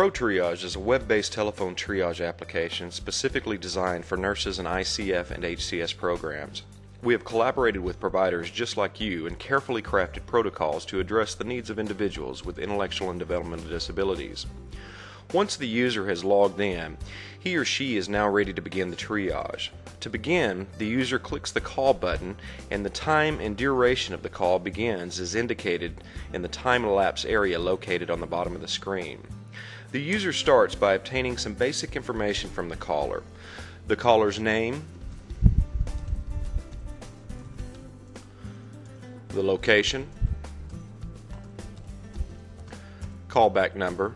ProTriage is a web-based telephone triage application specifically designed for nurses in ICF and HCS programs. We have collaborated with providers just like you and carefully crafted protocols to address the needs of individuals with intellectual and developmental disabilities. Once the user has logged in, he or she is now ready to begin the triage. To begin, the user clicks the call button and the time and duration of the call begins as indicated in the time elapse area located on the bottom of the screen. The user starts by obtaining some basic information from the caller. The caller's name, the location, callback number,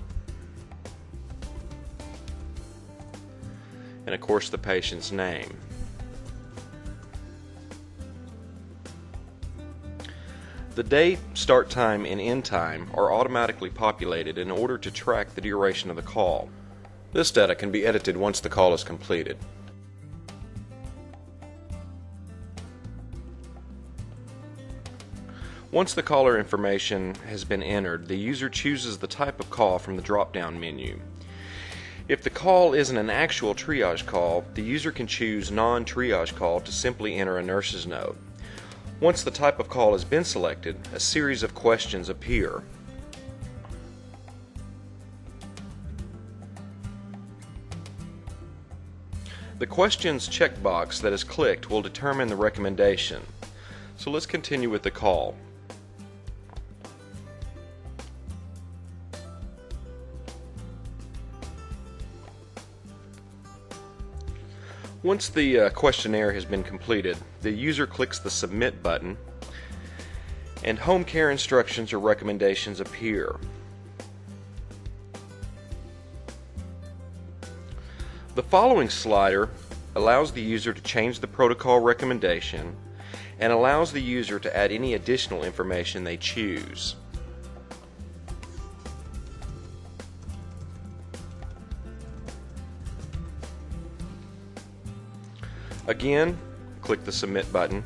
and of course the patient's name. The date, start time, and end time are automatically populated in order to track the duration of the call. This data can be edited once the call is completed. Once the caller information has been entered, the user chooses the type of call from the drop-down menu. If the call isn't an actual triage call, the user can choose non-triage call to simply enter a nurse's note. Once the type of call has been selected, a series of questions appear. The questions checkbox that is clicked will determine the recommendation. So let's continue with the call. Once the questionnaire has been completed, the user clicks the Submit button and home care instructions or recommendations appear. The following slider allows the user to change the protocol recommendation and allows the user to add any additional information they choose. Again, click the Submit button.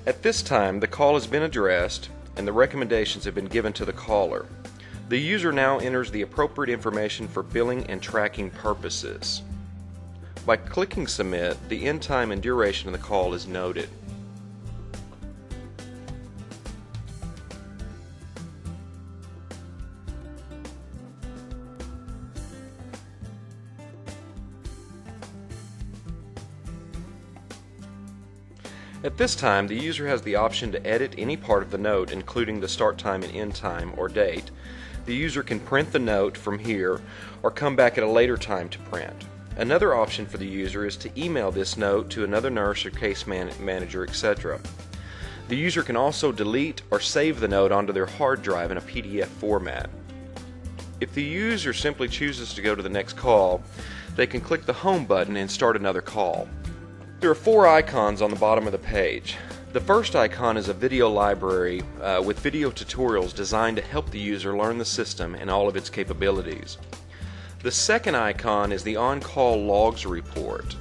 At this time, the call has been addressed and the recommendations have been given to the caller. The user now enters the appropriate information for billing and tracking purposes. By clicking Submit, the end time and duration of the call is noted. At this time, the user has the option to edit any part of the note, including the start time and end time or date. The user can print the note from here or come back at a later time to print. Another option for the user is to email this note to another nurse or case manager, etc. The user can also delete or save the note onto their hard drive in a PDF format. If the user simply chooses to go to the next call, they can click the Home button and start another call. There are 4 icons on the bottom of the page. The first icon is a video library with video tutorials designed to help the user learn the system and all of its capabilities. The second icon is the on-call logs report.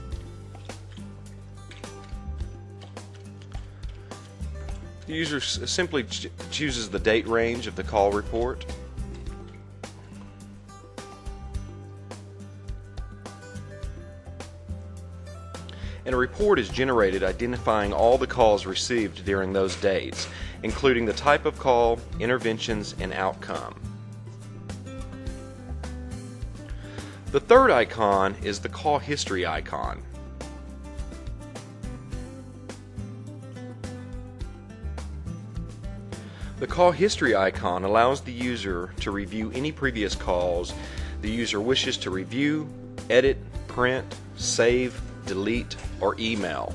The user simply chooses the date range of the call report. And a report is generated identifying all the calls received during those dates, including the type of call, interventions, and outcome. The third icon is the call history icon. The call history icon allows the user to review any previous calls the user wishes to review, edit, print, save, delete, or email.